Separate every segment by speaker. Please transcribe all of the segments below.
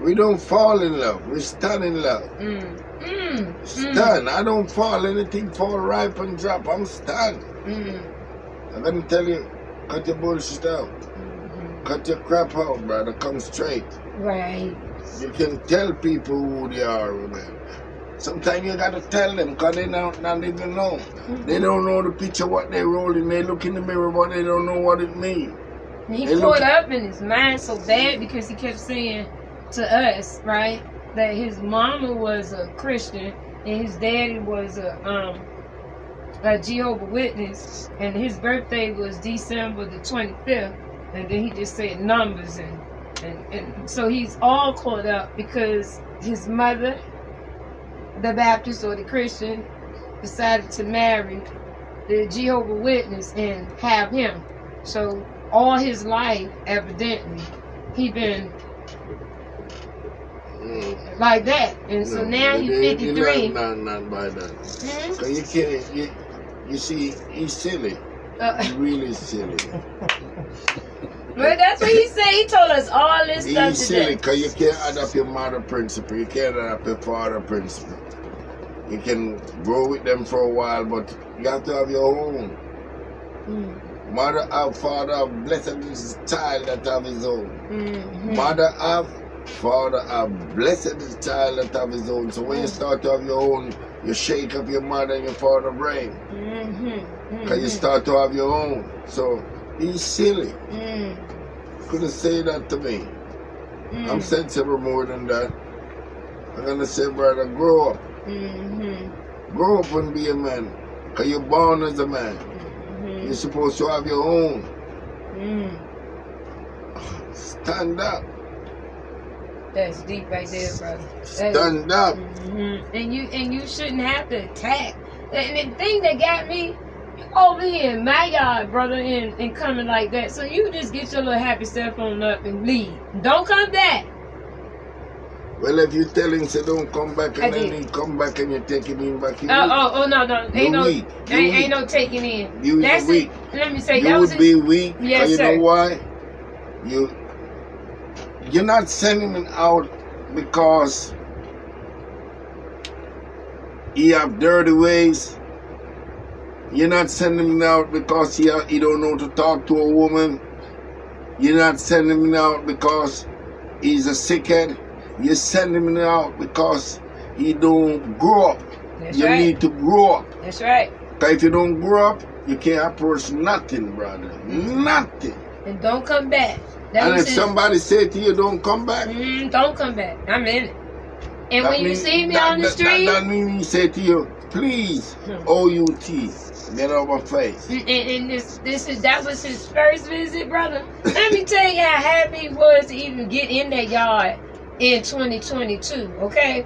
Speaker 1: We don't fall in love. We stand in love. Stand. I don't fall. Anything fall, ripe and drop. I'm stand. I'm gonna tell you, cut your bullshit out. Cut your crap out, brother. Come straight.
Speaker 2: Right.
Speaker 1: You can tell people who they are, man. Sometimes you gotta tell them, because they don't even know. They don't know the picture, what they rolling. They look in the mirror, but they don't know what it means.
Speaker 2: He caught up in his mind so bad because he kept saying to us, right, that his mama was a Christian and his daddy was a Jehovah's Witness, and his birthday was December the 25th, and then he just said numbers, and so he's all caught up because his mother, the Baptist or the Christian, decided to marry the Jehovah's Witness and have him. So all his life, evidently, he been like that, and so now he's 53.
Speaker 1: Not by that. Cause you can't. You see, he's silly. He's really silly.
Speaker 2: Well, that's what he said. He told us all this stuff
Speaker 1: He's
Speaker 2: today.
Speaker 1: silly because you can't add up your mother principle. You can't add up your father principle. You can grow with them for a while, but you have to have your own. Mother have, father have, blessed is the child that have his own. Mother have, father have, blessed is the child that have his own. So when you start to have your own, you shake up your mother and your father brain. Because you start to have your own. So he's silly. Couldn't say that to me. I'm sensible more than that. I'm gonna say, brother, grow up. Grow up and be a man. Because you're born as a man. You're supposed to have your own. Stand up.
Speaker 2: That's deep right there, brother.
Speaker 1: Stand up.
Speaker 2: And you shouldn't have to attack. And the thing that got me, over here in my yard, brother, and coming like that. So you just get your little happy self on up and leave. Don't come back.
Speaker 1: Well, if you tell him, say don't come back, and then he come back and you take him in back in.
Speaker 2: No. Ain't no taking in. That's weak. Let me say, that would be weak. Yes, sir.
Speaker 1: You know why? You're not sending him out because he have dirty ways. You're not sending him out because he don't know to talk to a woman. You're not sending him out because he's a sickhead. You're sending him out because he don't grow up. You need to grow up.
Speaker 2: That's right.
Speaker 1: Because if you don't grow up, you can't approach nothing, brother. Nothing.
Speaker 2: And don't come back.
Speaker 1: And if somebody say to you, don't come back.
Speaker 2: Don't come back. I'm in it. And when you see me on the street.
Speaker 1: That means he say to you, please, O-U-T. Get out my face.
Speaker 2: And that was his first visit, brother. Let me tell you how happy he was to even get in that yard in 2022. Okay,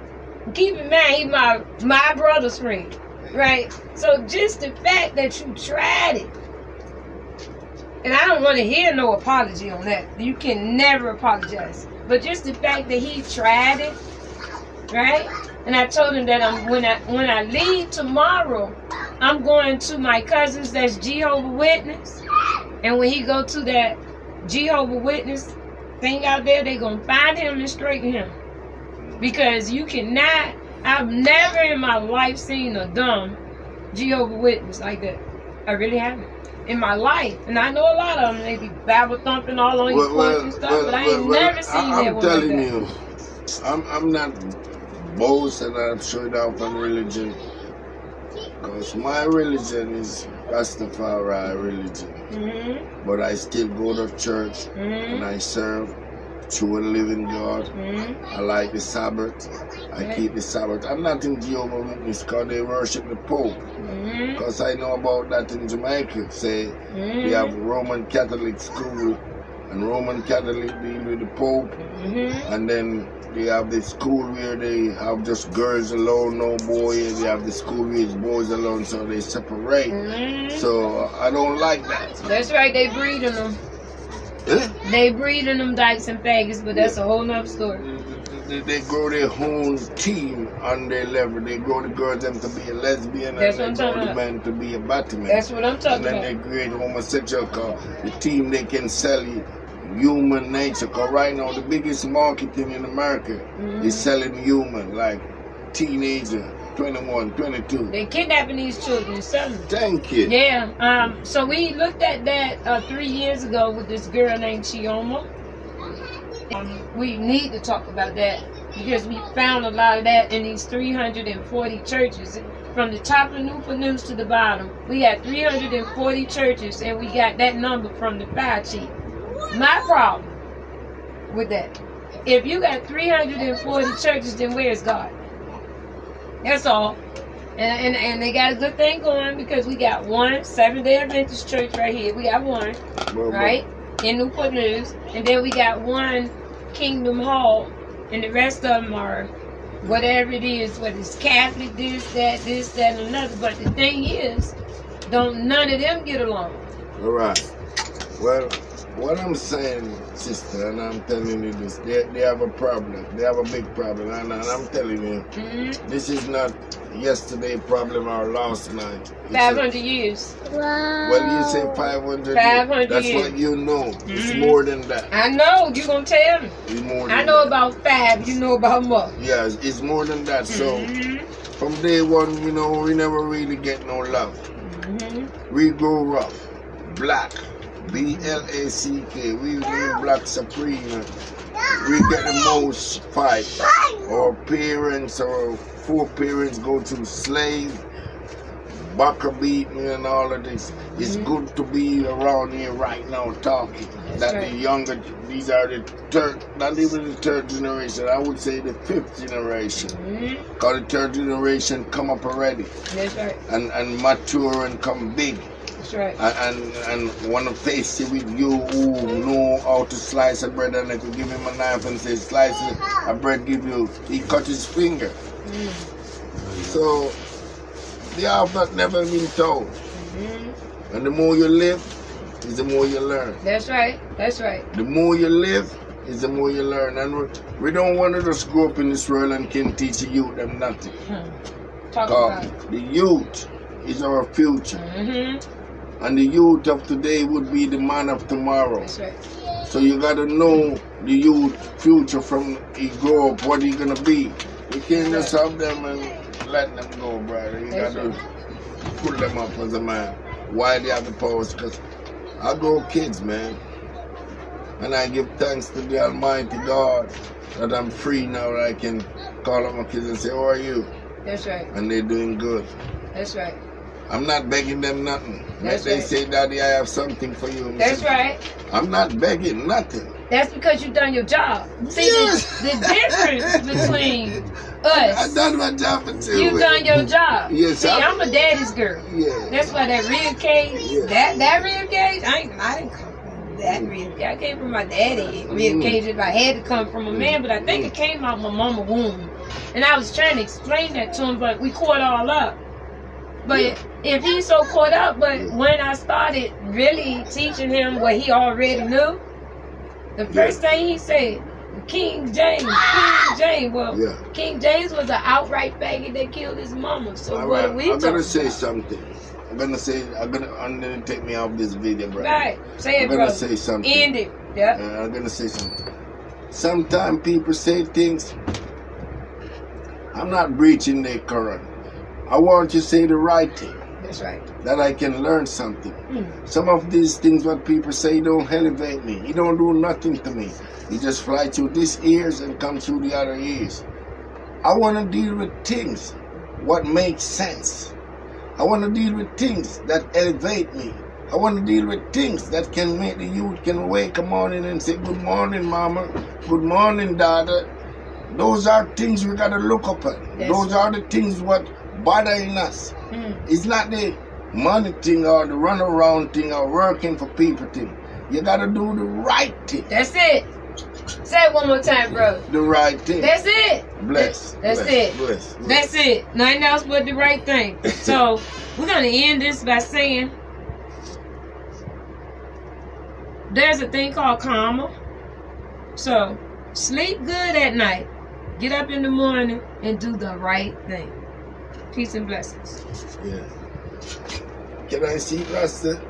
Speaker 2: keep in mind he my brother's friend, right? So just the fact that you tried it, and I don't want to hear no apology on that. You can never apologize. But just the fact that he tried it, right? And I told him that when I leave tomorrow, I'm going to my cousins that's Jehovah's Witness. And when he go to that Jehovah's Witness thing out there, they gonna find him and straighten him. Because you cannot, I've never in my life seen a dumb Jehovah's Witness like that. I really haven't. In my life. And I know a lot of them, they be Bible thumping all on your porch and stuff, but I ain't never seen that one.
Speaker 1: I'm telling you, I'm not boasting and I'm showing off on religion. Because my religion is Rastafari religion. But I still go to church and I serve true and living God. I like the Sabbath. I keep the Sabbath. I'm not in Jehovah's Witness because they worship the Pope. Because I know about that in Jamaica. Say we have Roman Catholic school and Roman Catholic deal with the Pope. And then they have the school where they have just girls alone, no boys. They have the school where it's boys alone, so they separate. So I don't like that.
Speaker 2: That's right, they breed in them. They breed in them dykes and faggots, but that's a whole nother story.
Speaker 1: They grow their own team on their level. They grow the girls them to be a lesbian,
Speaker 2: that's
Speaker 1: and they grow the men to be a batman.
Speaker 2: That's what I'm talking about.
Speaker 1: And then they create homosexual cause the team they can sell you human nature. Because right now, the biggest marketing in America is selling human, like teenager, 21, 22.
Speaker 2: They're kidnapping these children, selling them.
Speaker 1: Thank you.
Speaker 2: Yeah. So we looked at that 3 years ago with this girl named Chioma. We need to talk about that because we found a lot of that in these 340 churches. From the top of Newport News to the bottom, we got 340 churches, and we got that number from the fire chief. My problem with that, if you got 340 churches, then where's God? That's all. And they got a good thing going because we got one Seventh-day Adventist church right here. We got one, right, in Newport News. And then we got one Kingdom Hall, and the rest of them are whatever it is, whether it's Catholic, this, that, and another. But the thing is, don't none of them get along.
Speaker 1: All right. Well, what I'm saying, sister, and I'm telling you this, they have a problem. They have a big problem. And I'm telling you, this is not yesterday problem or last night.
Speaker 2: 500 years.
Speaker 1: Wow. Well, you say 500
Speaker 2: years.
Speaker 1: That's
Speaker 2: years.
Speaker 1: What you know. It's more than that.
Speaker 2: I know. You're going to tell me.
Speaker 1: It's more than
Speaker 2: I know
Speaker 1: that.
Speaker 2: about 5. You know about more.
Speaker 1: Yes, it's more than that. So, from day one, you know, we never really get no love. We grow rough. Black. B-L-A-C-K. We black supreme. We get the most fight. Our parents or foreparents go to slave, bucker beating and all of this. It's good to be around here right now talking. The younger, these are the third, not even the third generation, I would say the fifth generation. Because the third generation come up already.
Speaker 2: That's right.
Speaker 1: And mature and come big.
Speaker 2: That's right.
Speaker 1: And want to face it with you who know how to slice a bread, and if you give him a knife and say slice a bread, he cut his finger. So they have not never been told. And the more you live is the more you learn.
Speaker 2: That's right. That's right.
Speaker 1: The more you live is the more you learn. And we don't want to just grow up in this world and can teach the youth them nothing.
Speaker 2: Talk about it.
Speaker 1: The youth is our future. And the youth of today would be the man of tomorrow.
Speaker 2: That's right.
Speaker 1: So you gotta know the youth future from he grow up, what he gonna be. You can't just have them and let them go, brother. You gotta pull them up as a man. Why they have the powers? Because I grow kids, man. And I give thanks to the Almighty God that I'm free now, that I can call up my kids and say, how are you?
Speaker 2: That's right.
Speaker 1: And they're doing good.
Speaker 2: That's right.
Speaker 1: I'm not begging them nothing.
Speaker 2: That's
Speaker 1: they
Speaker 2: right.
Speaker 1: say, Daddy, I have something for you.
Speaker 2: That's right.
Speaker 1: I'm not begging nothing.
Speaker 2: That's because you've done your job. See, the difference between us.
Speaker 1: I've done my job for 2
Speaker 2: You've done your job.
Speaker 1: Yes,
Speaker 2: see, I'm a daddy's girl.
Speaker 1: Yeah.
Speaker 2: That's why that rib cage, that rib cage, I didn't come from that rib cage. I came from my daddy rib cage if I had to come from a man, but I think it came out my mama's womb. And I was trying to explain that to him, but we caught all up. But if he's so caught up, but when I started really teaching him what he already knew, the first thing he said, King James. Well, King James was an outright faggot that killed his mama. So
Speaker 1: all
Speaker 2: what are we talking about?
Speaker 1: I'm gonna say something. I'm gonna take me off this video, bro.
Speaker 2: Right. Say it, bro.
Speaker 1: I'm gonna say something.
Speaker 2: End it. Yeah.
Speaker 1: I'm gonna say something. Sometimes people say things. I'm not breaching their current. I want you to say the right thing.
Speaker 2: That's right.
Speaker 1: That I can learn something. Some of these things what people say don't elevate me. It don't do nothing to me. It just fly through these ears and come through the other ears. I want to deal with things what makes sense. I want to deal with things that elevate me. I want to deal with things that can make the youth can wake up morning and say, good morning, mama. Good morning, daughter. Those are things we got to look up at. Those are the things what bothering us. It's not the money thing or the runaround thing or working for people thing. You gotta do the right thing.
Speaker 2: That's it. Say it one more time, bro.
Speaker 1: The right thing.
Speaker 2: That's it.
Speaker 1: Bless.
Speaker 2: That's it.
Speaker 1: Bless.
Speaker 2: That's it. Nothing else but the right thing. So we're gonna end this by saying there's a thing called karma. So sleep good at night. Get up in the morning and do the right thing. Peace and blessings.
Speaker 1: Yeah. Can I see, Rasta?